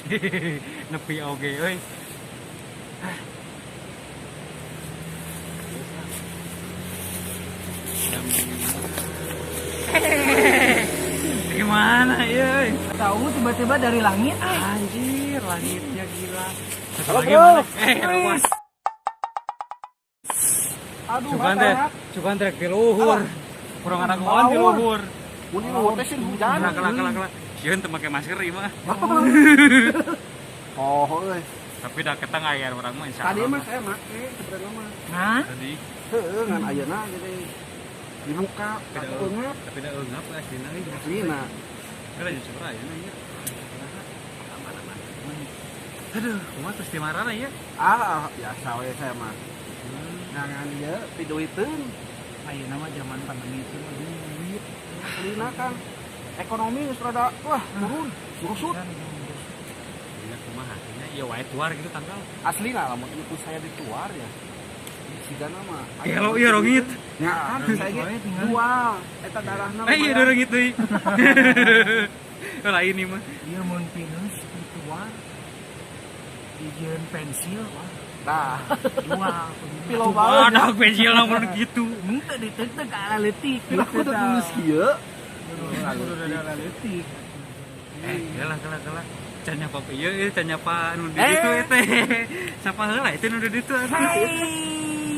Nepi oge euy. Gimana ya? Tahu tiba-tiba dari langit. Anjir, langitnya gila. Satu Halo, lagi bro. mana? Mas. Aduh, Cukan trek di luhur. Kurang ada kawan di luhur. Mun di luhur teh sih hujan. Kala. Sieun teu make masker ieu mah. Oh, euy. Tapi da ketang aya urang mah insyaallah. Tadi mah saya make sebenarnya mah. Nah, Tadi Heueuh ngan ayeuna jadi dibuka tidak pakai eungap tapi da eungap aslina ieu. aslina. Kada justru aya na ieu. Aduh, kumaha terus dimarana ya? Biasa we saya mah. Ngan ieu piduiteun. ayeuna mah zaman pandemi itu mah duit. Aslina kan ekonomi geus rada wah turun, merusut. Ya kumaha nya ieu wae tuar gitu tanggal. Aslina lamun itu saya dituar ya. Sigana mah. Kalau ieu rongit. Nya kan saya ge dual eta darahna. Iya ada rongit deui. Lain ini mah. Ieu mun pinus dituar. Dijieun pensil wah. Tah, Jual. pilo Ada banget. pensil namun gitu. Henteu diteu ka leutik. Pilo kudu tulis kieu. Kudu leutik. Gelah. Can nyapa ieu can nyapa nu di ditu teh. Sapa heula itu nu di ditu.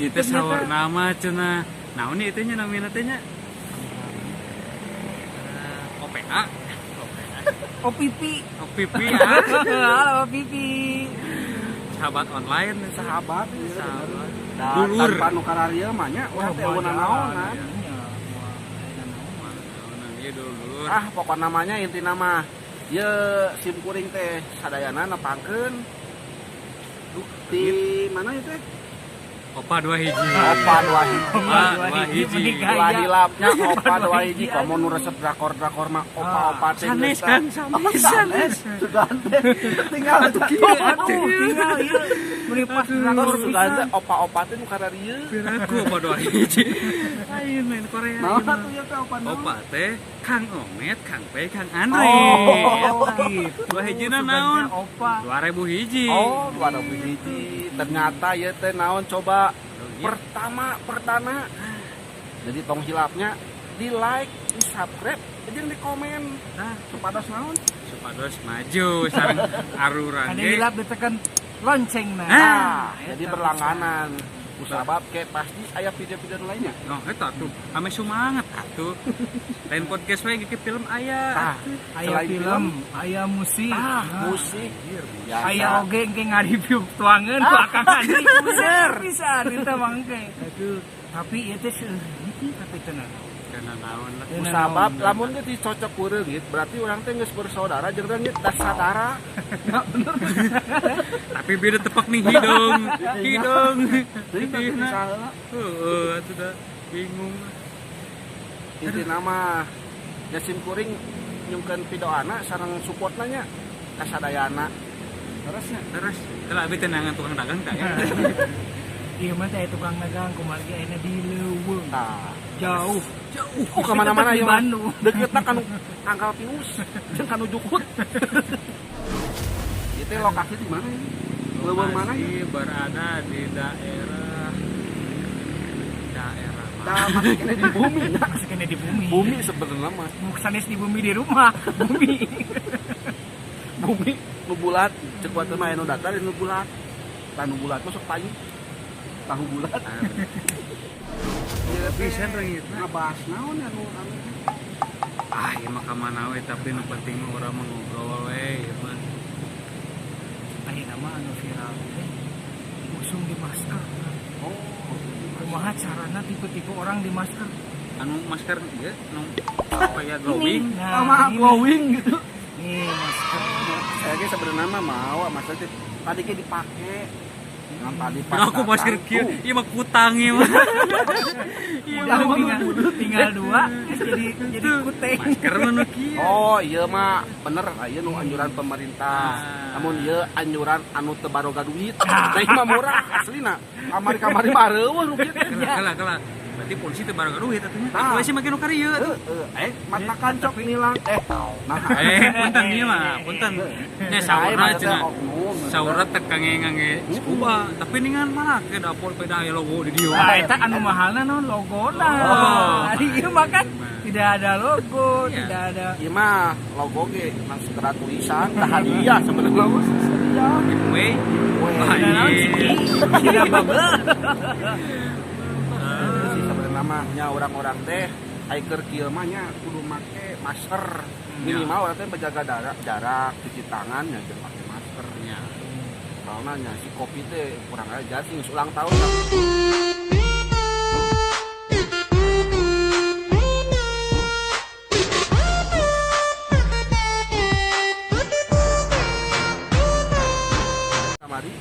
Itu sawer nama cenah. Naon ieu teh nya namina teh nya? OPA. OPP. OPP ya. Halo OPP. Sahabat online Sahabat. Dulur. Tanpa nu kararieu mah nya urang teh eueunan naonan. Ieu dulur. Pokok namanya inti nama. Ye sim kuring teh sadayana nepangkeun. Di mana itu? Opa 2 hiji. Opa 2 hiji. Opa 2 hiji. Ulah hilapnya Opa 2 hiji. Komo nu resep drakor-drakor mah opa-opa teh. Sanes kan, sanes. Sudah teh. Tinggal Aduh, tinggal ieu meuli pas drakor sudah teh pisan. opa-opa teh nu kararieu. Aku Opa 2 hiji. Lain main Korea. Naon atuh ieu teh opa naon? Opa teh Kang Omet, Kang Pei, Kang Andre. Gitu. 2 hijina naon? Opa. 2000 hiji. Oh, 2000 hiji. Ternyata ya teh naon coba pertama. Jadi tong hilapnya di like, di subscribe, jeung di komen. Nah, Supados naon? supados maju sareng arurang Ada ge. hilap ditekan lonceng nah. Jadi berlangganan. Usabab ke pasti aya video-video lainnya. Oh, eta tuh ame semangat atuh. Lain podcast we ge film aya. Aya Selain film, aya musik. Musik. Biasa. Aya oge engke ngareview tuangeun ku Akang Andri bener pisan eta mah engke. Aduh, tapi ieu teh seueuh tapi tenang. Kana naon lah. Usabab lamun teh dicocok ku reungit berarti urang teh geus bersaudara jeung reungit da sadara. Tapi beda tepak nih hidung. Jadi Hidungna. bisa heula. Heeh, atuh da bingung. Inti nama Yasin kuring nyungkeun pidoana sareng supportna nya kasadayana. Terusnya Terus, kalau abi tenangan tukang dagang tak ya? Ieu mah teh tukang dagang kumaha ayeuna di Leuweung. nah Jauh. oh kemana mana Di ya Bandung. deketna kanu Tangkal Pinus jeung kanu Jukut. Itu lokasi di mana ini? Leuweung mana? Masih berada di daerah Tah masih kena di bumi nya. Masih kena di bumi. Bumi sebenarnya mah. Sanes di bumi di rumah, bumi. Bumi nu bulat, cek wae mah anu datar nu bulat. Tah nu bulat mah sok payu. Tahu bulat. Ieu Bisa rengit. ngabahas naon anu Ieu mah ka mana we tapi nu penting mah urang mah ngobrol we ieu mah. Ayeuna mah anu viral teh usum di masker. oh Kumaha carana tipe-tipe orang di masker? Anu masker ieu nu kayak glowing. sama ini. glowing gitu. Nih masker. Saya ge sebenarnya mah mau maksudnya tadi ke dipake. Ngan tadi pas. Nah, aku masker kieu ieu mah kutang ieu mah. Ieu Udah mah tinggal dua jadi kuteng. masker mah nu kieu. Oh, iya mah bener aya nu anjuran pemerintah. Ah. Namun ieu anjuran anu teu baroga duit. Teh mah murah aslina. Kamari-kamari mah reueuh nu kieu. Kala. berarti polisi teu bareng duit atunya. Nah. Polisi makin nu karieu tuh. Matakan cok nilang. Nah. Punten ieu mah, punten. Nya saurna cenah. Saurna teh kange scuba, tapi ningan mana ke dapur peda aya logo di dieu. Nah, eta anu mahalna non logona. Hari ieu mah kan tidak ada logo, tidak ada. Ieu mah logo ge langsung kena tulisan, tah hadiah sebenarnya mah. Giveaway. Tidak bubble. Sih sebenarnya mah nya orang-orang teh aya keur kieu mah nya kudu make masker. Minimal urang teh menjaga jarak, cuci tangan nya jeung make masker. Ya. Soalnya nya si kopi teh kurang ajar sih ulang tahun lah. Kamari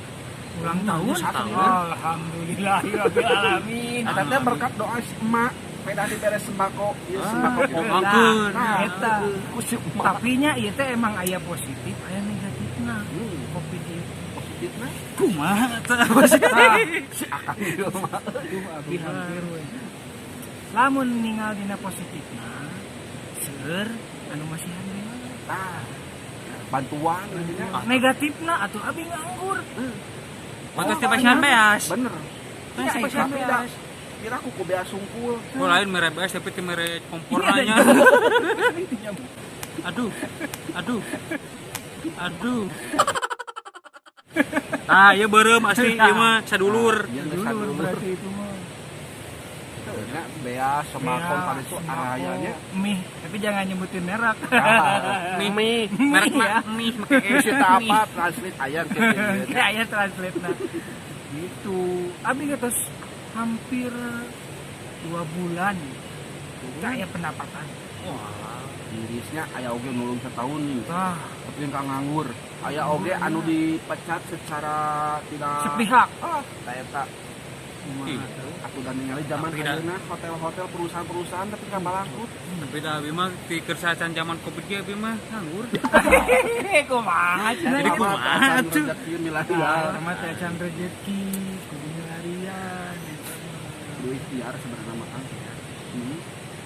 Ulang tahun. tahun. Alhamdulillahirabbil alamin. eta teh berkat doa si emak peda dibere sembako, ieu sembako Oh, kopi. mangkeun. Nah, eta. ku si emak Tapi nya ieu teh emang aya positif, aya negatifna. Kopi ieu. positifna. Kumaha teh? Si akang ieu mah. Aduh, abi hampir we. Lamun ningal dina positifna, seueur anu masih hamil. Tah. Bantuan nya. Negatifna atuh abi nganggur. Mangga teh pasian beas. Bener. Teh Ya, pasian tapi beas. dah. Kira kuku beas sungkul. Oh lain mere beas tapi teu mere kompornya. Aduh. Aduh. Aduh. Ah, ieu beureum asli ieu mah sadulur. Ieu geus Dulu sadulur. berarti itu mah. Nya beas sembako Ya, pada itu arayanya. mie, tapi jangan nyebutin merek. Mie. Merek ya. mie make Isi apa translate ayam gitu. Kayak aya translate nah. Gitu. Abi geus hampir 2 bulan. Kayak pendapatan. Irisnya aya oge nulung setahun nih. Tah, Tapi enggak nganggur. Aya oge anu dipecat secara tidak sepihak. Tah eta aku dan ningali zaman Tapi dah- ayeuna hotel-hotel perusahaan-perusahaan tapi kan balaku. Tapi da abi mah ti kersacan zaman Covid ge abi mah nganggur. Kumaha cenah. Jadi kumaha tuh? Rezeki milih Ya, mah teh can rezeki, kudu harian. duit ikhtiar sebenarnya mah kan.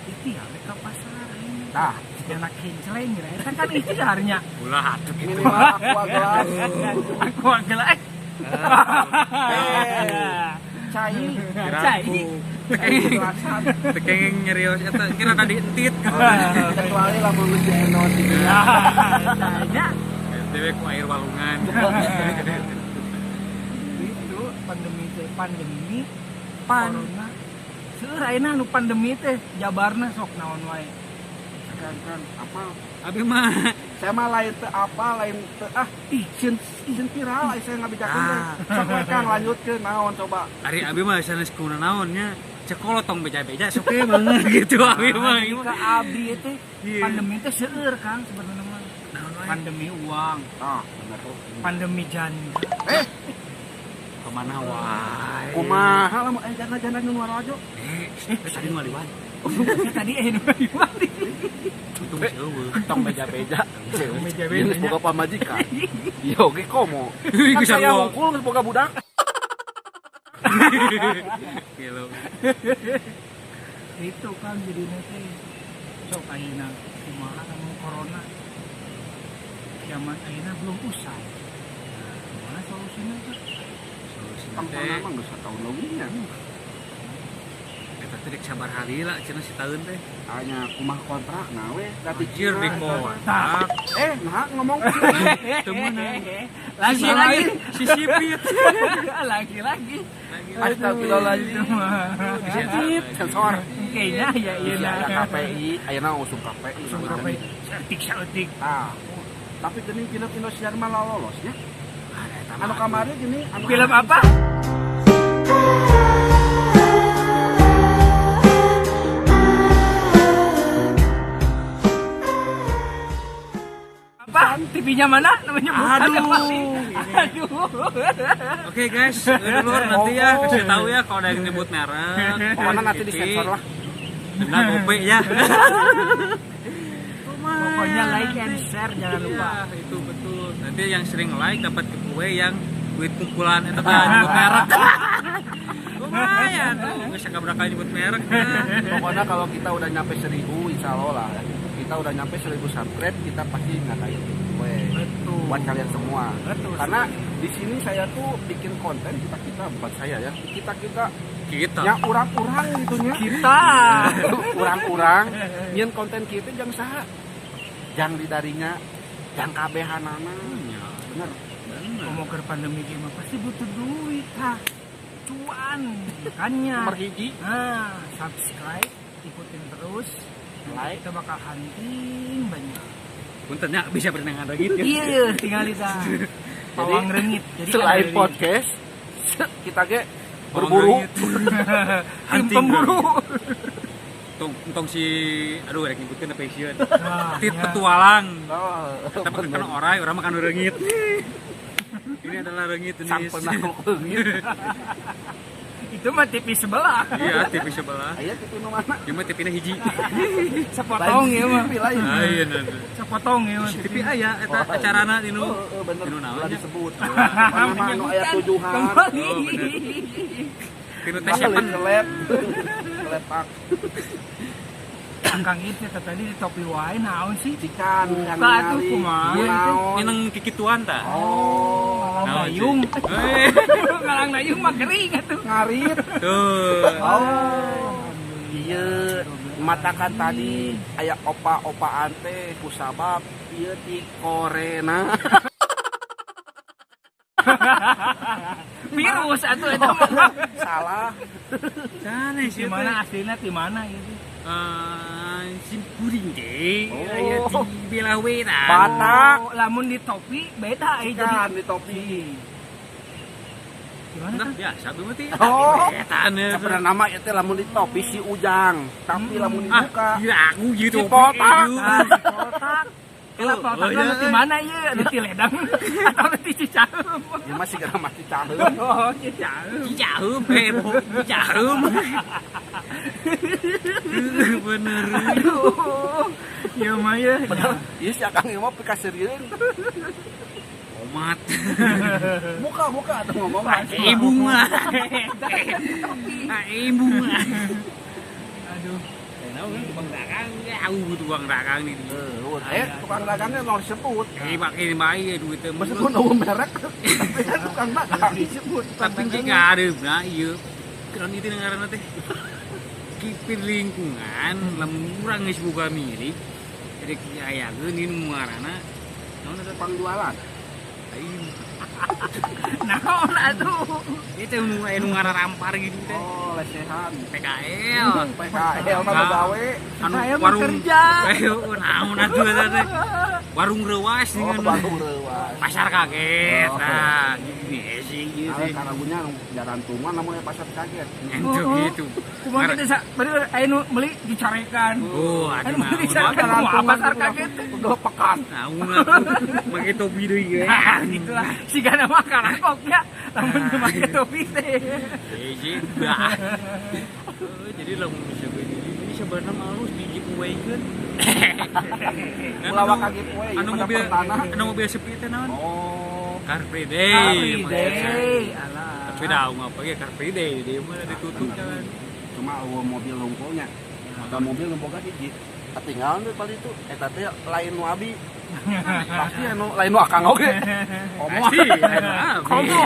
Ikhtiar ka pasar ini. Tah, Jangan kenceleng gitu. Eta kan ikhtiarnya. Ulah atuh gitu. minimal aqua gelas. Aku gelek. Cai. Cai. Gelasan. Teu kenging nyerios eta kira tadi entit. Kecuali lamun geus dienos gitu. Tanya. Dewe ku air walungan. Itu pandemi teh pandemi corona. Seueur ayeuna anu pandemi teh jabarna sok naon wae. Kan apa? Abi mah Saya mah lain teu apa, lain teu izin viral saya ngabijakeun teh. Sok we Kang lanjutkeun naon coba. ari abi mah sanes kuna naonnya cekolot tong beja-beja sok we banget gitu abi mah. Pandemi ka abi teh Iya. pandemi teh seueur Kang sebenarnya mah. Pandemi uang, Ah, bener tuh. pandemi janda. Kemana wae. Kumaha lamun jana-jana nu Warojo? Tadi nu aliwan. Tadi nu di mana? Untung seueuh. Tong beja-beja. Beja-beja. Geus boga pamajikan. Ieu oge komo. Kan Geus saya sarua. ngukul geus boga budak. Gelo. Itu kan jadi teh sok ayeuna kumaha lamun corona zaman ayeuna belum usai. Gimana solusinya tuh? Tong Teh mah geus sataun leuwihnya. eta teh rek sabar halila cenah si taeun teh. Hanya kumah kontrak nah we Anjir di kontrak. Nah ngomong Teu meunang. Lagi Si sipit. lagi. Astagfirullahaladzim. Sensor. Kayaknya ya Iya, iya ada KPI, ayeuna usum KPI. Berapa setik. Ah. Tapi geuning film Indosiar mah lolosnya. Anu kamari gini, anu Film apa? Apa? TV-nya mana? Namanya bukan Aduh. apa sih? Aduh. Oke guys, dulur nanti ya kasih tahu ya kalau ada yang nyebut merek. Pokoknya nanti disensor lah. Nah, gope ya. Pokoknya like and share jangan lupa. Iya, itu betul. Nanti yang sering like dapat giveaway yang duit kumpulan itu kan nyebut merek. Lumayan tuh, bisa nggak bakal nyebut merek. Pokoknya kalau kita udah nyampe 1000, insya Allah lah. Kita udah nyampe 1000 subscribe, kita pasti ngadain giveaway. Betul. Buat kalian semua. Betul. Karena di sini saya tuh bikin konten kita buat saya ya. Kita Kita. yang orang-orang gitunya. Kita. Orang-orang nyen konten kita jang saha. Jang didarinya, jang kabehanana. Ya, Bener. bener. Ngomong ke pandemi gini pasti butuh duit, ha. Cuan, makanya. Nomor hiji, Nah, subscribe, ikutin terus. like. Kita bakal hunting banyak. Puntennya bisa berenang ada gitu. Iya, tinggal kita. Pawang rengit. Jadi Selain kan ada podcast, kita ge Pawang berburu. rengit. tim Hunting pemburu. Tong si aduh rek ngikutin apa passion. Nah, Tit ya. petualang. Oh, Tapi bener. kan orang makan rengit. Ini adalah rengit Sang ini. penakut leungit. Itu mah TV sebelah. Iya, TV sebelah. Aya tipe nu mana? Cuma TV-nya hiji. Sepotong ya mah. Tapi lain. Ah, iya nanti. Sepotong ya mah. TV aya eta acarana dinu. Bener. Dinu naon Udah nya? disebut. Apa nama anu aya tujuhan? Kembali. Oh, bener. Dinu teh Balik sepan. ke lab. Lepak. Kang itu tadi di topi wae naon sih? Cikan yang Buka tuh nyari. kumaha. Naon. Ini nang kikituan tah. Oh, Ngalang Naon, dayung. Eh. Ngalang dayung mah gering atuh. ngarit. Tuh. Oh. Iya, matakan tadi aya opa-opaan teh kusabab ieu di Korena. Virus atuh eta mah. Salah. Sana Di sih mana aslinya di mana itu? si puring deh. Oh. Aya di Belawe tah. Batak. Oh, lamun di topi beda jadi. Kan di topi. Gimana Nah, kan? biasa tuh mati. Oh. Etane. Sebenarnya nama itu lamun di topi si Ujang, tapi lamun Ah, dibuka kira aku gitu. Si Botak. Nah, di kotak. Kenapa Oh, otaknya iya. di mana ya? Ada di Ledang atau di Cicahem? ya masih kena mati caheum. Oh, Cicahem. Cicaheum, heboh. Cicaheum. Bener. Aduh. Ya mah ya. Ieu si Akang ieu mah pikasirieun. Omat. Buka atuh ngomong. Ibu mah. Ibu mah. Aduh. Tahu kan tukang dagang, jauh tukang dagang nih. Tukang dagangnya mau disebut. Pakai bayi duitnya. Meskipun tahu merek, tapi kan tukang dagang disebut. Tapi jika ada, nah iya. Keren itu ngaranna teh. Kipir lingkungan, lamun urang geus boga milik. Jadi ayakeun ini ngaranna. Naon eta Pangjualan. Aing. Naon atuh? Itu nu ngarampar gitu teh. Oh, lesehan. PKL. PKL mah gawe. Saya mah kerja. Naon atuh eta teh. Warung reuas Oh, dengan baru rewas. pasar kaget. Oh. Nah, gini sih gitu. Ada karabunya jarantungan namanya pasar kaget. Nyentuh Oh. gitu. Kumaha kita bener aya nu meuli dicarekan. Oh, aduh Anu meuli dicarekan naon. kumaha pasar kaget. Udah pekan. Naon atuh. Make topi deui ge. Ah, gitulah. Siga nama karangkoknya lamun teu make topi teh. Sih, bah. Jadi lamun bisa begini, ini sebenarnya halus di giveaway-keun. Ulawak ka giveaway. Anu pada mobil, pertana. anu mobil sepi teh naon? Oh. Car Free Day. Happy makanya. day. Alah. Tapi dah ngapa ge Car Free Day, dia mah ditutup kan. Cuma eueuh mobil lungkulnya. Ada mobil nu boga hiji. Ketinggalan deui bali itu eta teh lain nu abi. Pasti anu lain nu akang oge. Omong. Pasti, emang. Komo.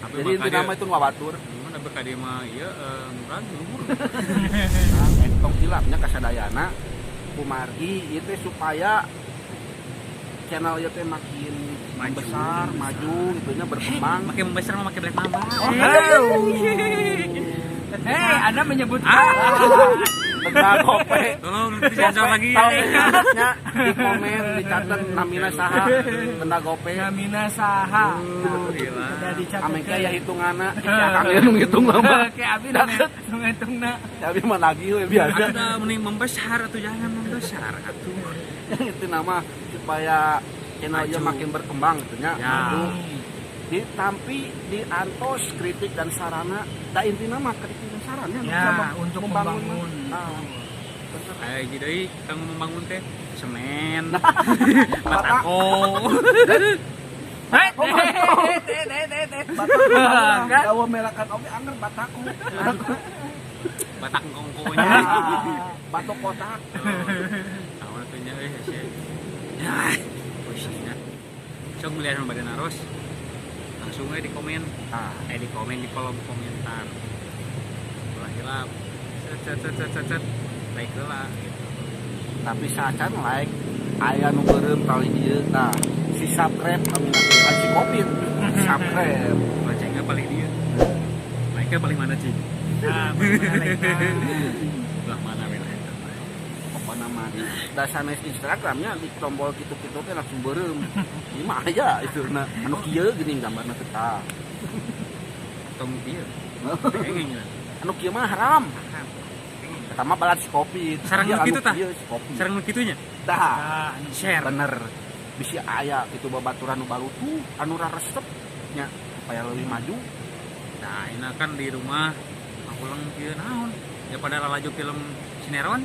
Jadi inti nama itu ngabatur. Mana beka dia mah ieu murah luhur. Nah, tong hilapnya kasadayana kumargi itu supaya channel ieu teh makin Maju. besar, maju gitunya berkembang. Makin membesar mah makin banyak nambah. Hei, Anda menyebut Tengah gope. Tolong nanti sensor lagi. Tahu ingatnya di komen dicatat namina saha tenda gope. Namina saha. Oh, gila. Udah dicatat. Amengke ya hitunganna, akang nu ngitung lama. Kayak abi ngitungna. Tapi mah lagi we biasa. Ada mending membesar atau jangan membesar atuh. Itu nama supaya channel ieu Maju. makin berkembang gitunya. Ya. Maju. Ditampi diantos kritik dan sarana da intina mah kritik dan sarannya Ya, bisa untuk membangun. Nah, Kayak gitu euy, kang membangun teh semen, batako. Batak dawa melakan oke anger bataku. Batak kongkonya. Batok kotak. Awal tanya sih. Ya, posisinya. Sok melihat badan arus. Langsung aja di komen. Di komen di kolom komentar. Ulah hilap. Cet. Like lah gitu. Tapi sacan like aya nu beureum tali dieu tah si subscribe kami nanti si kopi subscribe Bacanya paling dia. Like-nya paling mana sih? Belah mana wilayah itu? apa nama di dasanes Instagramnya di tombol kitu-kitu teh langsung beureum ieu mah aya itu anu kieu geuning gambarna teh tah Tong dia. Kayaknya. anu kieu mah haram pertama balat si kopi Sarang nu kitu tah? si kopi Sarang nu kitunya. tah Share. bener bisi aya kitu babaturan nu baru tuh anu raresep nya supaya leuwih maju. Nah, ini kan di rumah aku ulang kieu naon? Ya pada laju film sinetron.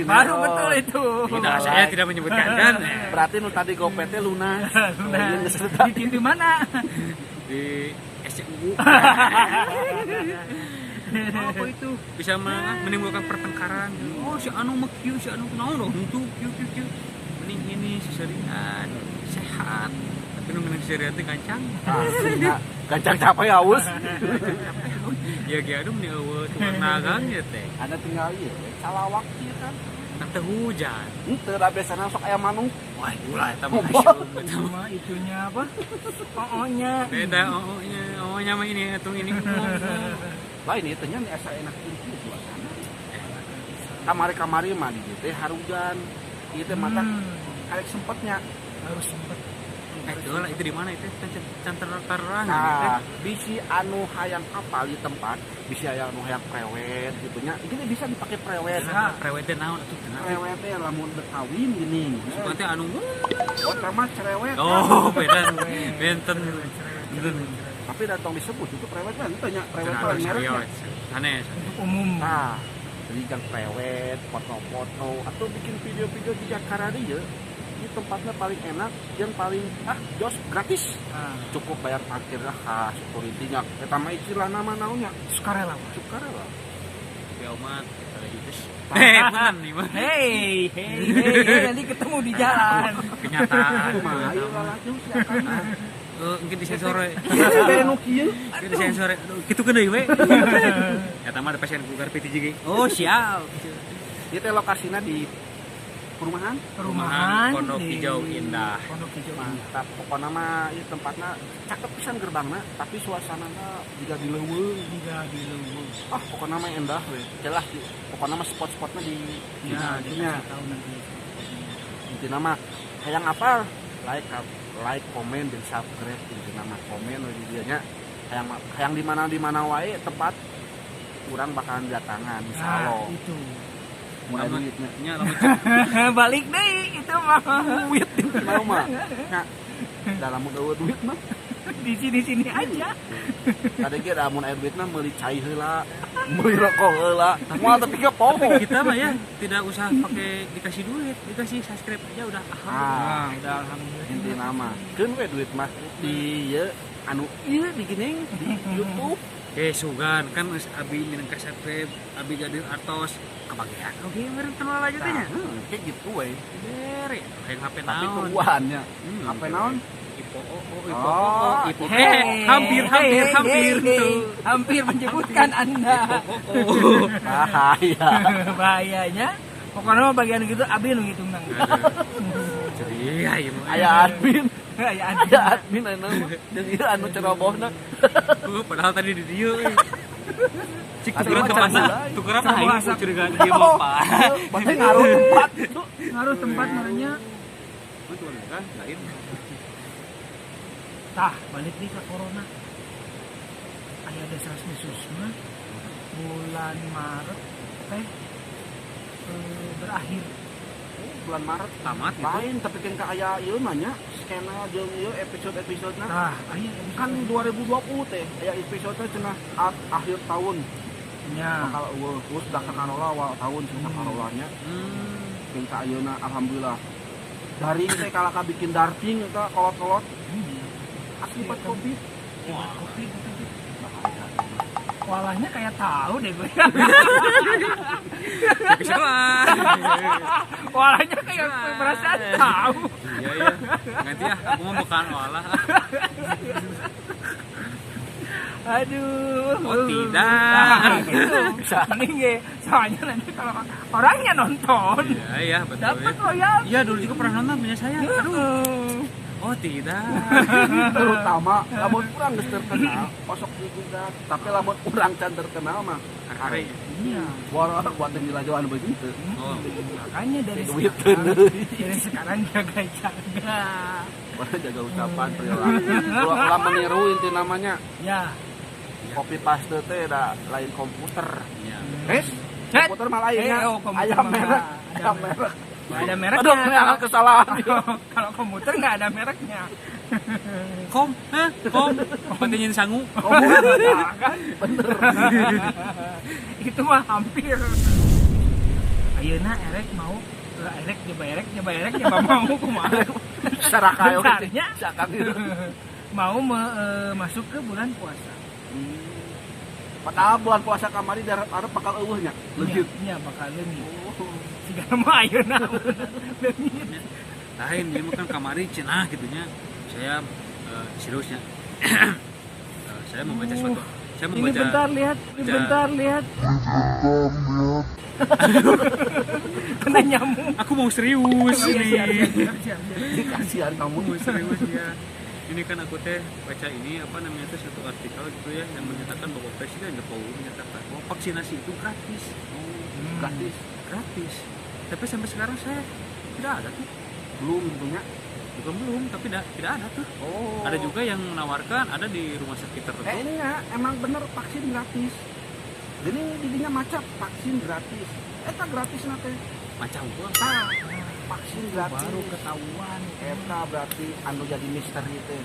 Baru betul itu. Tidak, saya tidak menyebutkan kan. Berarti nu tadi gopetnya lunas. Di pintu mana? Di SCU. Apa itu bisa menimbulkan pertengkaran. Oh, si anu mah kieu, si anu naon itu kieu. Mending ini seserian, sehat. Tapi nu mending seserian teh gancang. Gancang capek haus. Ya ge anu mending eueuh tukang dagang ya teh. Ada tinggal ieu calawak ieu kan. Teu hujan. Henteu da biasana sok aya manuk. Wah, ulah eta mah asyum eta mah. Cuma itunya apa? Oh-nya. Beda oh-nya mah ini atung ini ngomong. Lain ieu teh nya asa enak kieu suasana. Kamari-kamari mah di dieu teh harujan. Ieu teh mata karek sempetnya. Harus sempet. Lah itu di mana itu? Can terang Nah, bisi anu hayang apal di tempat, bisi aya anu hayang prewed gitu nya. Ini bisa dipakai prewed. Prewed teh naon atuh teh? Prewed teh lamun teu kawin gini. Suka teh anu Oh, sama cerewet. oh, beda. Benten. Tapi datang disebut itu prewed kan itu nya prewed Prewed paling mereknya. Sanes. Umum. Nah, jadi kan prewed, foto-foto atau bikin video-video di Jakarta dia. Ini tempatnya paling enak, yang paling jos gratis. Cukup bayar parkir lah, security-nya. Eta mah istilah nama naonnya. Sukarela. Sukarela. Ya umat, ada judes. Punten nih mah. Hey, nanti ketemu di jalan. Kenyataan. Mah ayo langsung siakan. Mungkin disensor we. Kayak nu kieu. Mungkin disensor. Kitu ke deui we. Eta mah ada pasien vulgar PT juga. Oh, siap. Ieu teh lokasina di perumahan. Pondok Hijau Indah. Pondok Hijau. Mantap. Pokoknya mah ieu tempatna cakep pisan gerbangna, tapi suasanana juga dileuweung. Pokoknya mah endah we. Jelas pokoknya mah spot-spotnya di itunya. Tahu nanti. Intina mah hayang apal like, komen dan subscribe intina mah komen we di dieu nya. Hayang di mana wae tempat urang bakalan datangan insyaallah. Itu. Mulai duitnya. Nya lamun Balik deh itu mah. Duit mau mah. Nya dalam duit mah Di sini aja. tadi ge lamun aya duitna meuli cai heula, meuli rokok heula. Moal tapi ke poho. kita mah ya tidak usah pakai dikasih duit, dikasih subscribe aja udah alhamdulillah. Udah alhamdulillah. Intina mah keun we duit mah di ieu anu ieu di geuning di YouTube. Sugan kan geus abi minang ka subscribe, abi gadeung artos kebagian. Oke, meureun kenal aja teh nya. Kayak gitu we. Bere, hayang HP Tapi naon? tujuannya HP naon? Ipo. Hampir tuh. Hampir menyebutkan Anda. Bahaya. Bahayanya. Pokoknya mah bagian gitu abi nu ngitung nang. Iya, iya. Aya admin. Ya Ada admin anu mah. Jeung ieu anu cerobohna. Padahal tadi di dieu. Cik Tadi tukeran mah ke mana? can Tukeran mulai. mah aing curigaan dia mau apa. Berarti ngaruh tempat itu. Ngaruh tempat namanya. Betul kan? Lain. Tah, balik nih ke corona. Aya desas-desus mah bulan Maret berakhir. Bulan Maret Tamat gitu. lain tapi kan aya ieu mah nya skena jeung ieu episode-episodena. Tah, aya Kan 2020 teh aya episode cenah akhir tahun. nya. Bakal geus dah ka karola awal tahun cenah karolanya. Jeung ka ayeuna alhamdulillah Daring teh kalaka bikin darting eta kolot-kolot. Akibat Covid. Wah, kopi gitu. Walahnya kayak tahu deh gue. Bisa doang. Walahnya kayak perasaan tahu. Iya iya. Nanti ya aku mau bukan olah. Aduh. Oh, tidak. Nah, gitu. Mending ya, soalnya nanti kalau orangnya nonton Iya iya betul. dapat Ya. royal. Iya dulu juga pernah nonton punya saya. Aduh. Oh tidak. Terutama lamun urang geus terkenal, posok juga. Tapi lamun urang can terkenal mah Kare. Iya. buat dilajoan begitu. Oh. Makanya Duit dari sekarang jaga-jaga. jaga ucapan perilaku. Ulah meniru inti namanya. Ya. Copy paste teh da lain komputer. Iya. Cet. Komputer mah lain ya. Komputer Ayam mah merek. ada Ayam merek. Nggak ada mereknya. Aduh, mereknya kesalahan. Kalau komputer nggak ada mereknya. Kom, kom. Pentingin sangu. Nah, kan? Bener. Itu mah hampir. Ayeuna erek mau erek nyoba mau kumaha. Saraka yo. Bentarnya. Sakang Mau masuk ke bulan puasa. Padahal bulan puasa kamari darat arep bakal eueuhnya. Leungit. Iya, bakal leungit. Siga mah ayeuna leungit. Lain dia makan kamari cenah gitunya. Saya seriusnya. Saya membaca suatu. Saya Ini membaca. bentar lihat. Kena nyamuk. Aku mau serius Oh, iya, ini. siap. Kasihan kamu. Mau serius ya. Ini kan aku teh baca ini apa namanya tuh satu artikel gitu ya yang menyatakan bahwa Presiden Jokowi menyatakan bahwa vaksinasi itu gratis. Gratis. Gratis. Tapi sampai sekarang saya tidak ada tuh. Belum tentunya. Bukan belum, tapi tidak ada tuh. Oh. Ada juga yang menawarkan ada di rumah sakit tertentu. Ini ya emang bener vaksin gratis. Jadi didinya macet vaksin gratis. Eta gratis nate. Macam gua. Tah, vaksin gratis. Baru ketahuan. Eta berarti anu jadi misteri teh.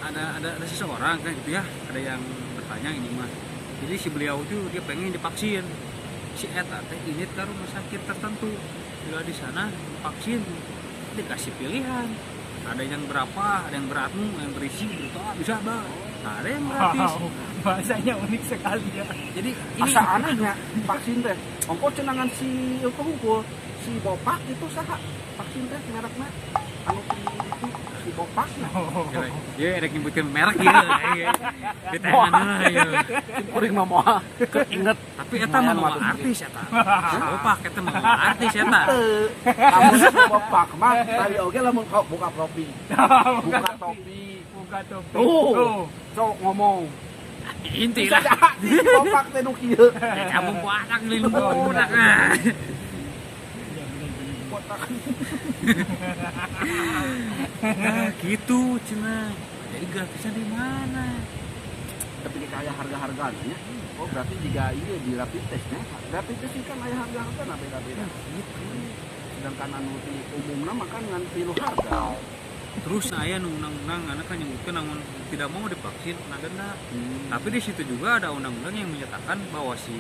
Ada seseorang kan gitu ya, ada yang bertanya ini mah. Jadi si beliau tuh dia pengen divaksin. Si eta teh ini ke rumah sakit tertentu. Bila di sana vaksin dikasih pilihan. Ada yang berapa, ada yang beratmu, yang berisi gitu, bisa bang. Nah, ada yang gratis. Wow, bahasanya unik sekali ya. Jadi ini Asa anehnya vaksin teh. Ongko cenangan si hukum si Bopak itu saha vaksin teh merekna anu itu si Bopak nah. ya ada nyebutkan merek ya. Kita yang lah ya. Kuring mah moal keinget Tapi eta mah mau artis eta. Opak eta mah artis eta. kamu si Bopak mah tadi oge lamun kau buka topi. Buka topi. Buka topi. Tuh. Sok ngomong. Inti Bisa lah. si Bopak teh nu kieu. Kamu ku anak lilin budak. Botak. Gitu cenah. Jadi gratisnya di mana? Tapi kayak harga-harganya. Oh berarti jika iya di rapid testnya. Rapid test kan aya harga-harga beda-beda. Sedangkan anu di umumna makan ngan pilu harga. Terus aya nu undang-undang anak kan nyebutkan namun tidak mau divaksin kena denda. Tapi di situ juga ada undang-undang yang menyatakan bahwa si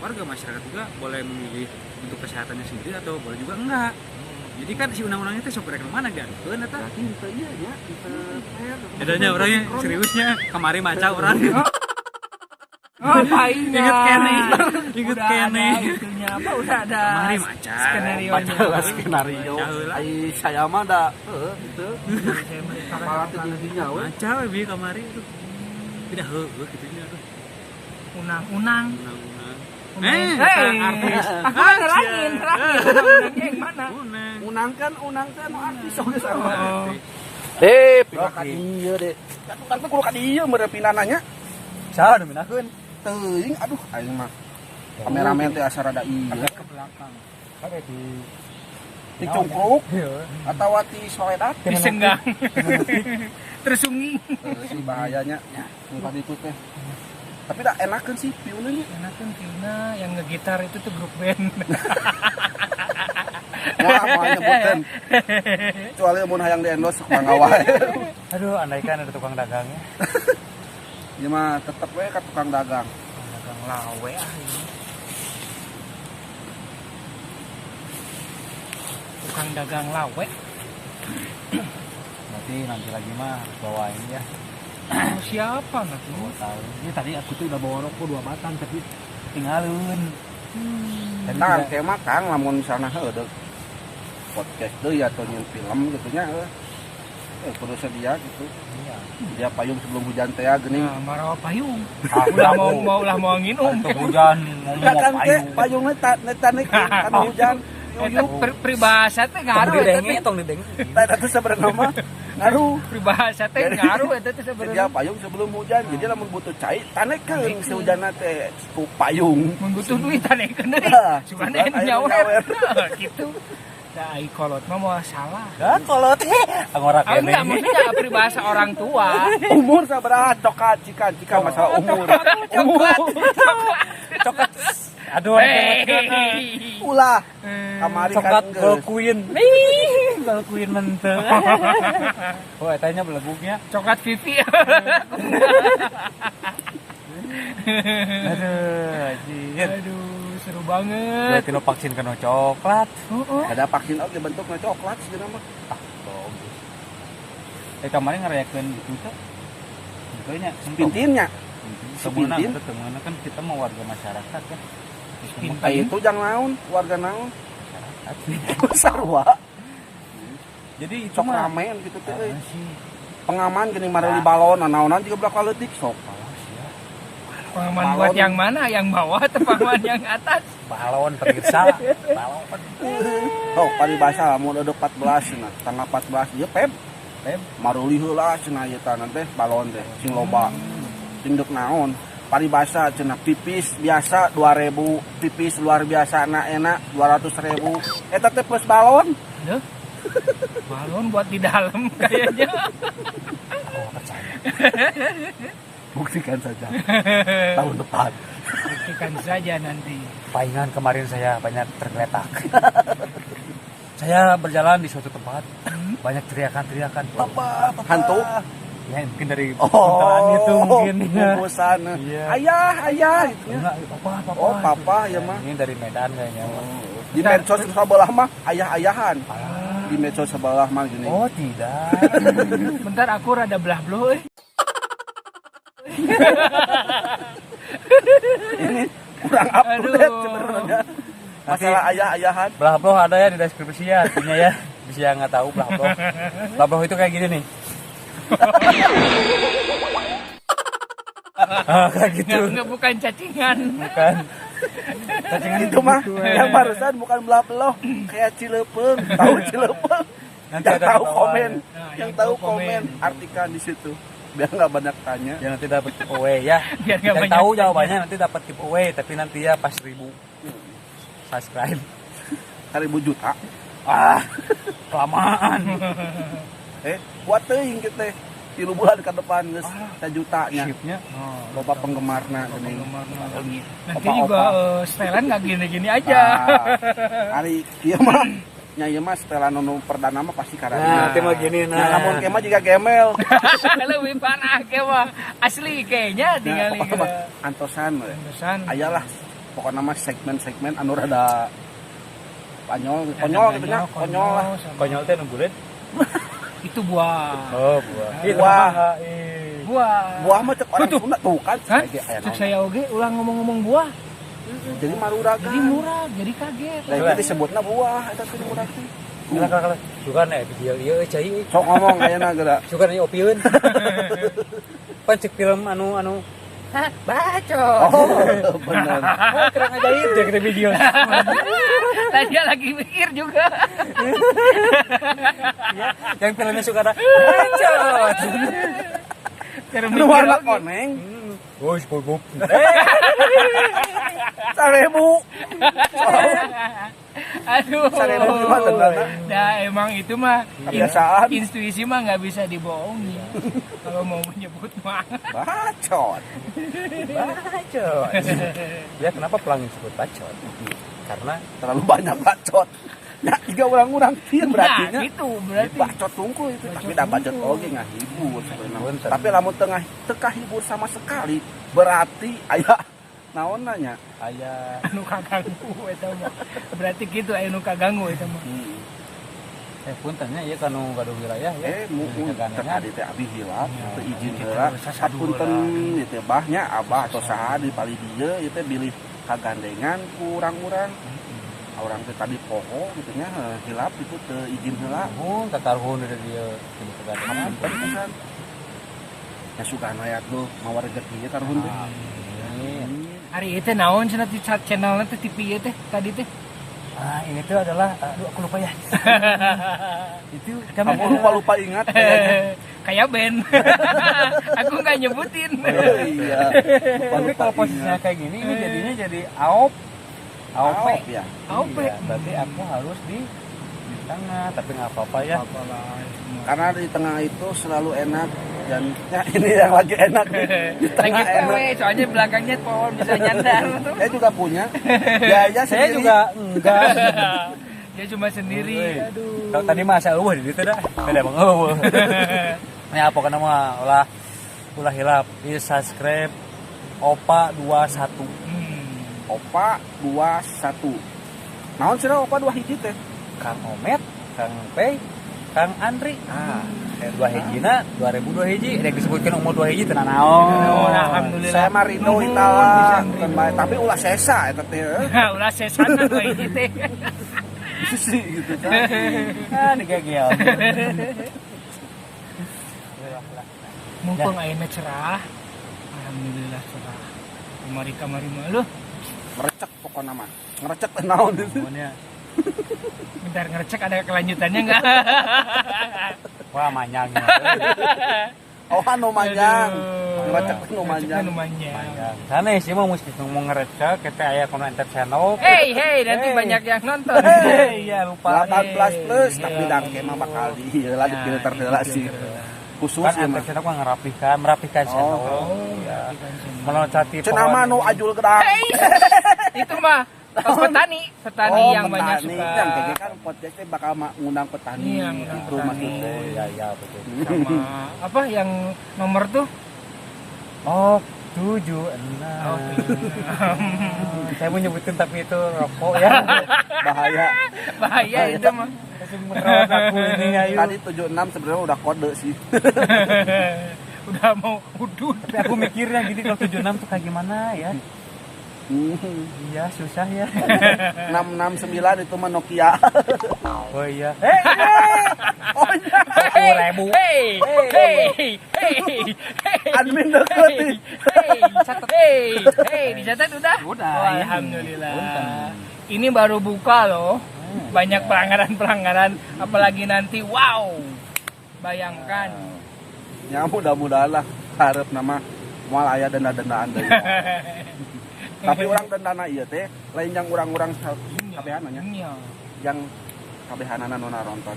warga masyarakat juga boleh memilih untuk kesehatannya sendiri atau boleh juga enggak. Jadi kan si undang-undangnya itu sok rek mana kan? Beun eta. Berarti itu iya ya, itu Bedanya orangnya seriusnya kemari maca orang. Oh, paingnya. Ingat kene. Ingat Udah kene. ada itunya apa? Udah ada Kemari maca. skenario-nya. baca skenario. Baca. Ai saya mah da gitu. Saya Kepala teh didinya we. Maca we bi kamari tuh. Tidak heueuh gitu nya tuh. Unang-unang. Undang-undang. Artis. Aku kan nerangin. Unangnya yang mana? Unang. Unang kan anu artis oge sarua. Oh. Pindah ka dieu deh. Kan kudu ka dieu meureun pinananya. Saha nu minakeun? Teuing aduh aing mah. Kameramen teh asa rada ieu. Ke belakang. Ada di Dicungkruk atawa ti soedat Disenggang. Tersungi. si bahayanya tempat itu teh. Tapi dah enakeun sih piuna nya. Enakan Tina yang ngegitar itu tuh grup band. Wah, mau nyebutkeun. Kecuali mun hayang di endorse mangga wae. Aduh, andaikan ada tukang dagangnya. Ieu mah tetep we ka tukang dagang. Dagang lawe ini. Tukang dagang lawe. Berarti nanti lagi mah bawain ya. Oh, siapa nanti? Tahu. Ini tadi aku tuh udah bawa rokok 2 batang tapi tinggalin. Tadi Nah, tidak- kayak mah Kang lamun misalnya heudeuk podcast deui atau nyen film gitu nya kudu sedia gitu. Iya. Dia payung sebelum hujan teh geuning. Nah, marawa payung. Ah, Ulah mau nginum. Itu hujan ngomong Enggak kan mau teh payung. payungna tanek kan hujan. Eta peribahasa teh ngaruh eta teh. Tong dideng. Teh itu sebenarnya mah ngaruh. Peribahasa teh ngaruh eta teh Dia sebenarnya. payung sebelum hujan. Jadi lamun butuh cai tanekeun sehujanna teh ku payung. Mun butuh duit tanekeun deui. Nah, Sugan sugan aya aya nyawer. nyawer. Gitu. Da ai kolot mah mau salah. Dan kalau teh ngora Ah, enggak, maksudnya peribahasa orang tua. Umur sabaraha coklat cika masalah umur. Coklat. coklat. Aduh, Hei. Ulah kamari coklat kan gold geus. queen. Gold queen menteu. Oh, etanya beleguknya. Coklat Vivi. Aduh, anjir. Aduh, seru banget. Berarti lo vaksin kena coklat. Ada vaksin oge bentuknya coklat sebenarnya mah. Ah, bagus. Kemarin ngerayakeun itu tuh. Kayaknya Pintinnya. Temenan, Pintin. temenan kan kita mau warga masyarakat ya. Kayak itu jangan naon, warga naon. Masyarakat. Sarua. Jadi itu Sok mah ramen gitu teh. apa sih? Pengaman geuning mareli balon, naonan juga berapa leutik sok. Balas ya. Pengaman Balon. buat yang mana? Yang bawah atau pengaman yang atas? Balon pemirsa. Balon. Oh, paribasa mun ada 14 cenah, tanggal 14 ieu pep. Pep. Maruli heula cenah ieu teh teh balon teh sing loba. Tinduk naon? Paribasa cenah pipis biasa 2000, pipis luar biasa enak 200.000. Eta teh plus balon. Duh. Balon buat di dalam kayaknya. Oh, percaya. Buktikan saja. Tahun depan. Buktikan saja nanti. Palingan kemarin saya banyak tergeletak. Saya berjalan di suatu tempat, banyak teriakan-teriakan. Apa? Hantu? Ya mungkin dari Oh, kontrakan itu mungkin ya. bungkusan. Iya. Ayah gitu ya. Enggak, papa. Oh, papa ya mah. Ini dari Medan kayaknya. Di medsos sebelah mah ayah-ayahan. Ah. Di medsos sebelah mah gini. Oh, tidak. Bentar aku rada belah blow. Ini kurang update Aduh. sebenarnya. Masalah ayah-ayahan. Belah bloh ada ya di deskripsi ya, artinya ya. Bisa yang nggak tahu belah bloh. Belah bloh itu kayak gini nih. Kayak gitu. Nggak bukan cacingan. Bukan. Cacingan Itu mah gitu, yang barusan bukan belah-belah kayak Cilepeung. Tahu Cilepeung? Nanti Yang ada tahu di bawah. komen. Nah, Yang tahu komen artikan di situ. Biar nggak banyak tanya. Ya nanti dapat giveaway ya. Biar nggak Yang banyak tahu tanya. jawabannya nanti dapat giveaway, tapi nanti ya pas 1000 subscribe. 1000 juta. Ah, kelamaan. Buat teuing kita 3 bulan ke depan geus 1 jutanya. Shiftnya. Oh, Loba penggemarna geuning. nanti Opa-opa. juga setelan nggak gini-gini aja. Hari kieu mah nya ieu mah setelah nu perdana mah pasti karena. Nah, nanti mah gini Nah, nah. lamun kieu mah juga gemel. Lebih panah ke mah asli kayaknya tinggal Nah, pokoknya mah antosan we. pesan. Ayalah pokoknya mah segmen-segmen anu rada konyol gitu nya, konyol lah. Konyol teh nu bulet. Itu buah. Oh, buah. Buah. Buah. Buah mah cek orang Tuh. Sunda tuh kan. Hah? Kayak aya Cek naon. saya oge ulang ngomong-ngomong buah. Jadi maruragan. Jadi murah, jadi kaget. Nah, itu disebutna buah eta teh murah teh. Kala. Sugan video ieu cai. Sok ngomong ayeuna geura. Sugan ieu opieun. Pan cek film anu Hah, baco. Oh, bener. oh, kira ngajaib dia kita video. Tadi dia lagi mikir juga. Yang filmnya suka ada bacot. Cara Anu mikir warna lagi. koneng. Oh, SpongeBob. 1000. Aduh. 1000 gimana tendana? Nah, emang itu mah Kebiasaan. intuisi mah nggak bisa dibohongi. Kalau mau menyebut mah. Bacot. Bacot. Ya kenapa pelangi disebut bacot? Karena Terlalu banyak bacot. Ya, 3 orang-orang kieu berarti nya. Nah, itu berarti. Bacot tungku itu, tapi dah bacot oge ngahibur sebenarnya. Punten. Tapi lamun tengah teka hibur sama sekali, berarti aya naon nanya. aya Anu kaganggu eta mah. Berarti gitu anu kaganggu eta mah. Puntennya ieu kanu gaduh wilayah ya. Mungkin terkadi teh abi hilap teu izin heula sasaduh sapunten ieu teh bahnya abah atau saha di pali dieu ieu teh bilih kagandengan ku urang-urang. Orang teh tadi poho gitu nya hilap itu teu izin heula. Tatarhun dari dia teu kegadengan. Pesan. Ya suka aya tuh mawar rezeki ieu tarhun teh. Hari itu naon cenah di channelnya teh TV ieu teh tadi teh. Ini tuh adalah aduh aku lupa ya. Itu Kamu lupa ingat kayak band. Aku nggak nyebutin. Iya. Tapi kalau posisinya kayak gini ini jadinya jadi AOP. AOP ya. AOP. Iya, berarti aku harus di tengah, tapi nggak apa-apa ya. Karena di tengah itu selalu enak dan ya ini yang lagi enak di tengah Lagi PW, enak. soalnya belakangnya pohon bisa nyandar. Saya juga punya. Ya Saya juga enggak. Dia cuma sendiri. Aduh. Kalau tadi masa eueuh di ditu dah. Beda bang eueuh. Nya apa kana mah ulah hilap. Di subscribe Opa 21. Opa 21. Naon sih Opa 2 hiji teh? Kang Omet, Kang Pei, Kang Andri. Dua hijina 2002 hiji, ada disebutkan umur 2 hiji tenan naon. Alhamdulillah. Saya Marino Itala, tapi ulah sesa eta teh. Ulah sesana 2 hiji teh. Sih gitu kan. Digagel. Mumpung ayeuna cerah. Alhamdulillah cerah. Kamari mah lu Merecek pokoknya mah. Ngerecek teh naon itu. bentar ngerecek ada kelanjutannya enggak? Wah manyang. Oh anu manjang. Ngerecek teh nu Ngereceknya manjang. nu manjang. Sana sih mau mesti ngomong ngerecek kita aya kono entertainment. Hey, nanti banyak yang nonton. Iya lupa. 18 plus Iya. tapi dangke mah bakal diheulah di filter heula sih. Khusus Kan ya mah. entertainment kan merapihkan channel. Iya. Melocati Cenah mah nu ajul gedang. Itu mah pas petani yang banyak petani. suka. Yang kayak kan podcastnya bakal ngundang petani. Iya, ngundang Itu petani. maksudnya. Iya betul. Sama apa yang nomor tuh? Oh, 76. Oh, Saya mau nyebutin tapi itu rokok ya. Bahaya. bahaya itu mah. Masih merawat aku ini ayo. Tadi 76 sebenarnya udah kode sih. Udah mau udut. Tapi aku mikirnya gini kalau 76 tuh kayak gimana ya? Iya susah ya. 669 itu mah Nokia. Oh iya. Oh iya. 10.000. Hey. Admin deket. Dicatat udah? Udah, Oh, iya. alhamdulillah. Punten. Ini baru buka loh. Banyak pelanggaran, apalagi nanti wow. Bayangkan. Ya mudah-mudahan lah harap nama moal aya denda-dendaan deui. Tapi orang dendana ieu teh lain yang urang-urang kabehanana Iya. yang kabehanana nu naronton.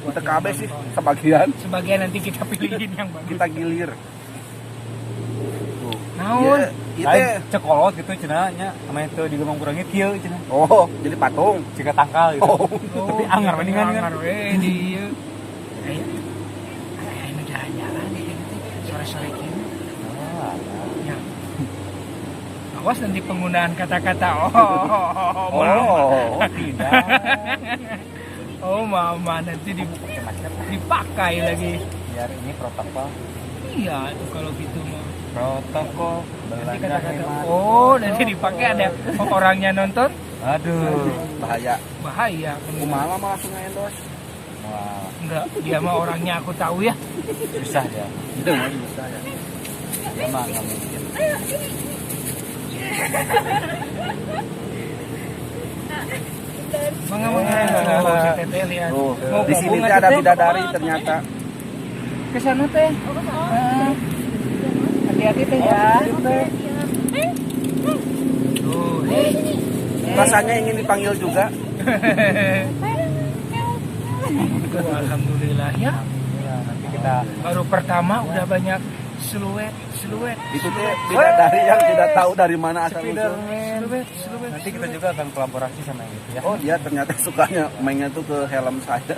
Teu kabeh sih sebagian Sebagian nanti kita pilihin yang bagus. kita gilir. Tuh. Naon? Ieu teh Cekolot gitu cenah nya ame teu digemong kurangi kieu cenah. oh, jadi patung. Jika tangkal gitu. Oh. Tapi anggar mendingan kan. Anggar we di ieu. Aya nu jalan-jalan deh gitu. Sore-sore gini. Ya. Awas nanti penggunaan kata-kata Oh, tidak. oh mama nanti dipakai lagi. Biar ini protokol. Iya tuh kalau gitu mah. Protokol Nanti belanja kata-kata hemat. oh nanti dipakai ada orangnya nonton Aduh. bahaya. bahaya. Kumaha mah langsung endorse. Wah, Enggak, dia mah orangnya aku tahu ya. susah dia. Itu mah bisa ya. Emang nggak mungkin. Mangga si Teteh lihat. Tuh, Mau di sini gabung teh ada Teteh? bidadari ternyata. Ke sana teh. Hati-hati teh ya. Tuh, hei. Rasanya ingin dipanggil juga. Tuh, alhamdulillah ya. Ya, nanti kita Baru pertama udah banyak siluet. Itu teh bidadari yang tidak tahu dari mana asal usul. Siluet. nanti kita juga akan kolaborasi sama yang itu ya. Oh dia ternyata sukanya mainnya tuh ke helm saya.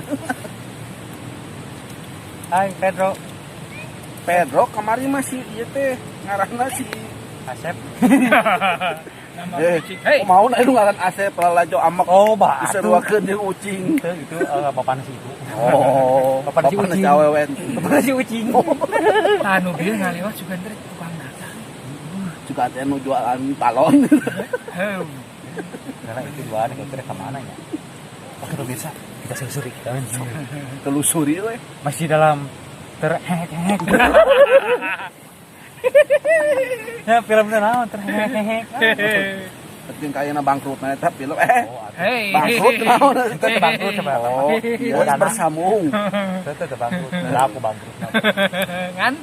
Hai Pedro. Pedro kemarin masih iya teh ngarahna si Asep. Nama Eh, kucing. Hei. mau na itu ngaran Asep lalajo amak. Oh, bah. Diseruakeun jeung ucing. Itu papan si ibu. Oh, Papan si ucing. cawewen. Papan si ucing. Anu bieu ngaliwat sugan teh tukang dagang. Juga teh nu jualan talon. Heuh. Karena itu jualan kira-kira ke mana ya? Oke pemirsa, kita selusuri. Telusuri we. Masih dalam terhek-hek. Ya filmnya naon terhek-hek. Penting kayaknya bangkrut na eta film Hei. bangkrut naon Itu bangkrut coba. oh iya bersambung Itu bangkrut. Lah aku bangkrut. Ngan.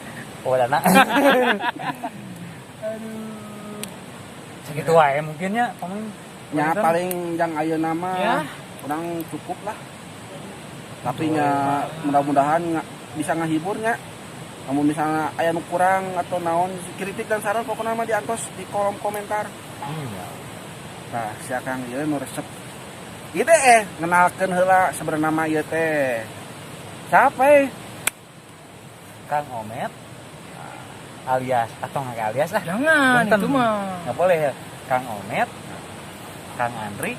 Oh dana. Segitu wae mungkin ya, nya paling yang ayeuna mah Ya. kurang cukup lah tapi nya mudah-mudahan bisa ngahiburnya namun misalnya aya nu kurang atau naon kritik dan saran pokoknya mah diantos di kolom komentar. Nah, siakang ieu nu resep ieu teh ngenalkeun heula sebenarnya mah ieu teh siapa Kang Omet alias atau nggak alias lah. Jangan Punten. itu mah. Nggak boleh ya. Kang Omet, Kang Andri,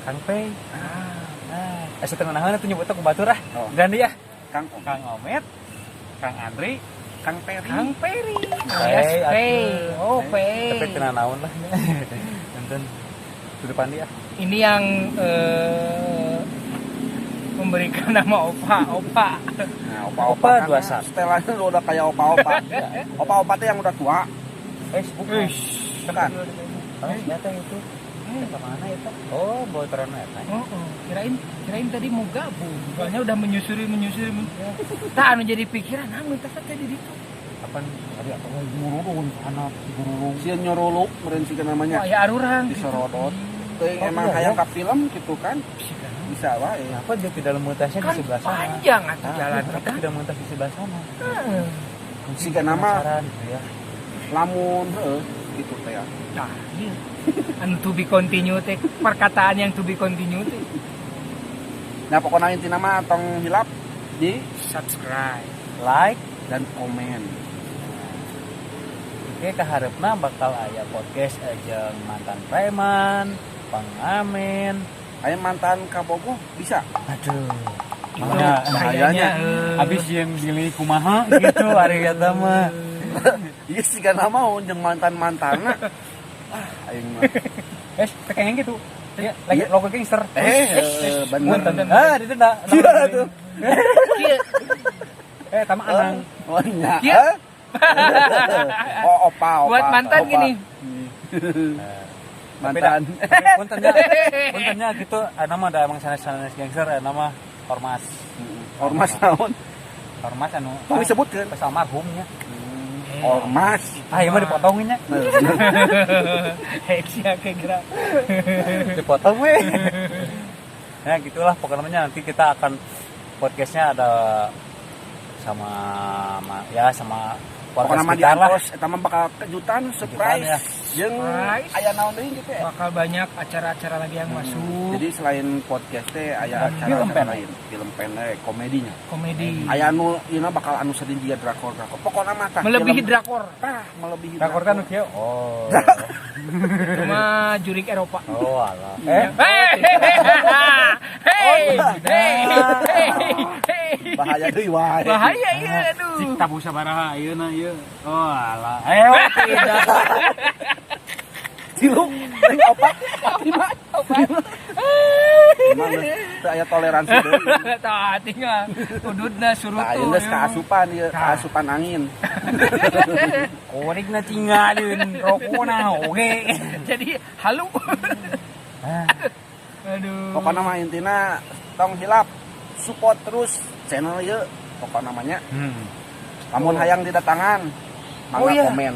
Kang Pei. Setengah nahan itu nyebutnya ke batur ah. Oh. Ganti ya. Kang Kang Omet, Kang Andri, Kang Peri Kang Peri. Pei, Yes, Pei. atuh. Oh, Pei. Tapi kena naon lah. Nonton di depan dia. Ini yang memberikan nama opa. nah Opa kan 21. setelahnya lu udah kayak opa-opa opa-opa teh yang udah tua Facebook. kan Oh, ternyata itu. Kemana itu? Oh, bawa terana eta. Oh, kirain tadi mau gabung. Soalnya udah menyusuri. Tak anu jadi pikiran, anu tadi di situ. Kapan tadi apa gururun anak gururun. si nyoroluk meureun sih namanya Wah, ya arurang. disorodot teuing Oh, emang iya, hayang ya? ka film gitu kan bisa wae Kenapa dia tidak memutasnya Kan di sebelah sana? panjang atuh jalan Kenapa kita. tidak memutas di sebelah sana? Heeh. Siga nama Penasaran gitu ya. lamun heuh gitu teh ya. Nah, iya. Anu to be continue teh perkataan yang to be continue teh. Nah pokoknya intina mah tong hilap di Subscribe. Like, dan komen. oke kaharepna bakal aya podcast jeung mantan preman, pengamen. Aya mantan kabogoh bisa. Aduh. Itu Makanya kayaknya habis yang pilih kumaha gitu hari eta mah. Iya siga nama jeung mantan-mantanna. Aing mah. Kayak gitu. Ya, lagi Iya. logo gangster. Bener. Itu dah. Kieu. Tama anang. Oh nya. Iya. Oh opa. Buat mantan opa. gini. Mantan. Puntennya gitu, nama ada emang sanes-sanes gangster, nama ormas. Ormas naon? Ormas anu. Oh disebutkeun. Pas almarhumnya. Ormas. Ah, ieu mah dipotonginnya. Heksia kayak gerak. Dipotong we. Ya gitulah pokoknya nanti kita akan podcastnya ada sama sama Pokoknya mah sekitar lah. diantos eta mah bakal kejutan surprise. ya. Jeung Surprise. aya naon deui gitu ya. Bakal banyak acara-acara lagi yang masuk. Jadi selain podcast teh aya Film acara pendek. lain, film pendek, komedinya. Komedi. Aya anu ieu bakal anu sedih juga drakor. Pokoknya mah tah Melebihi film- drakor. tah melebihi Rakor kan kieu. Oh. Cuma jurik Eropa. Oh alah. Hey, bahaya deui wae. bahaya ya, aduh. Cik tabu sabaraha ayeuna ieu. Oh alah. Ayo tidak. Tilu, teh opat, lima. Emang teu aya toleransi deui. Tah tinggal ududna suruh Tah tuh. ieu geus kaasupan ieu, kaasupan angin. Korigna tinggalin rokona oge. Jadi halu. Aduh. Pokoknya mah intina tong hilap support terus channel ieu pokoknya namanya. Lamun hayang didatangan, mangga Oh, iya. komen.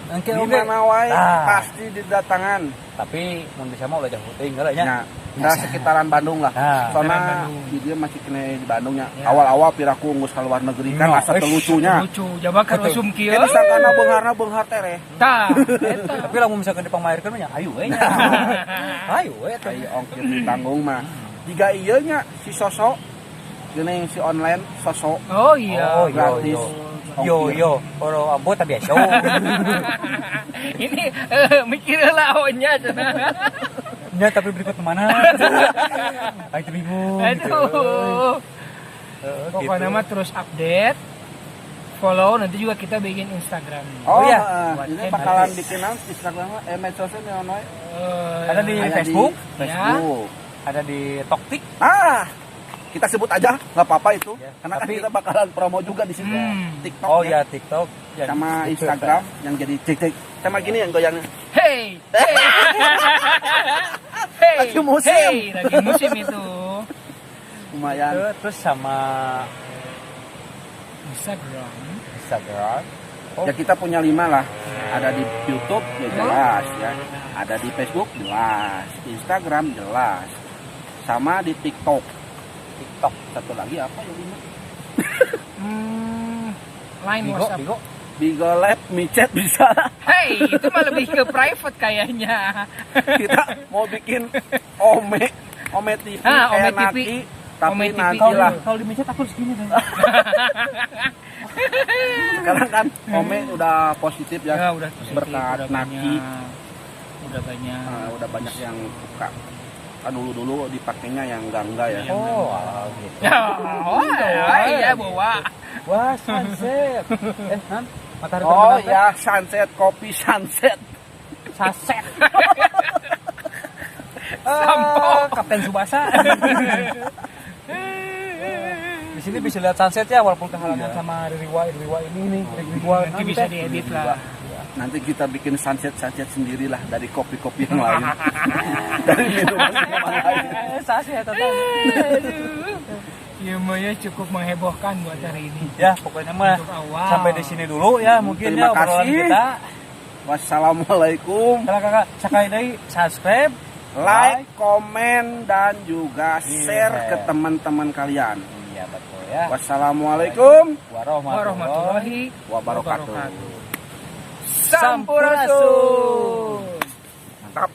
Engke Di oge. mana wae Ah. pasti didatangan. Tapi mun bisa mah ulah jauh teuing heula nya. Nya, da sekitaran Bandung lah. Ah. Soalnya Sekitaran Bandung. di dia masih kena di Bandungnya. Ya. Awal-awal piraku nggus ka luar negeri kan No, asa lucunya. Lucu, jaba kan usum kieu. Kita sangkana beunghar teh. Tah, eta. Tapi lamun misalkan dipamerkeun nya ayo we nya. Ayo we teh. Ai ongkir ditanggung mah. Diga ieu nya si sosok geuning si online sosok Oh iya. Oh, iya, gratis. iya. Yo, oro ambo tapi biasa. Ini mikir lah ohnya cenah. Ya tapi berikut mana? Ayo bingung. Aduh. Pokoknya Gitu. mah terus update, follow, nanti juga kita bikin Instagram. Oh, iya. Ini bakalan bikin Instagram medsosnya noy. Ada di Ada Facebook, di Facebook. ada di Toktik. Kita sebut aja, nggak apa-apa itu. Ya, Karena kan tapi- kita bakalan promo juga di situ. TikTok Oh ya. ya TikTok ya, Sama gitu, Instagram yang jadi cek-cek. Sama gini yang goyangnya. Hey, hey, hey, Lagi musim. hey, lagi musim itu. Lumayan. Terus sama Instagram. Instagram. Ya kita punya 5 lah. Ada di YouTube ya jelas ya. Ada di Facebook jelas. Instagram jelas. Sama di TikTok. TikTok. Satu lagi apa ya 5? Line Bigo, WhatsApp. Bigo. Bigo Lab, micet bisa. Hey, itu mah lebih ke private kayaknya. Kita mau bikin Ome TV, Ome kayak TV. Naki, tapi Ome TV. nanti lah. Kalau di micet aku harus gini deh. Sekarang kan Ome udah positif ya. Ya udah positif, Berkat udah Naki. banyak. Udah banyak yang suka. Kan dulu dipakainya yang enggak ya. Oh, gitu. Ya, iya bawa. Wah, sunset. Nan, matahari Oh terbenam, ya, sunset, kopi sunset. saset. Sampo. Kapten Subasa. Di sini bisa lihat sunset ya walaupun kehalangan sama Riwa ini nih. Riwa Nanti bisa diedit lah. Nanti kita bikin sunset sendirilah dari kopi-kopi yang lain. Dari minuman lain. Saset tetap. Ya Maya cukup menghebohkan buat hari ini. Ya, pokoknya mah Untuk awal. sampai di sini dulu ya mungkin Terima ya obrolan kasih. kita. Wassalamualaikum. Kalau kakak sekali lagi subscribe, Like, komen, dan juga share Iya. ke teman-teman kalian. Iya betul ya. Wassalamualaikum Warahmatullahi wabarakatuh. Sampurasun. Mantap.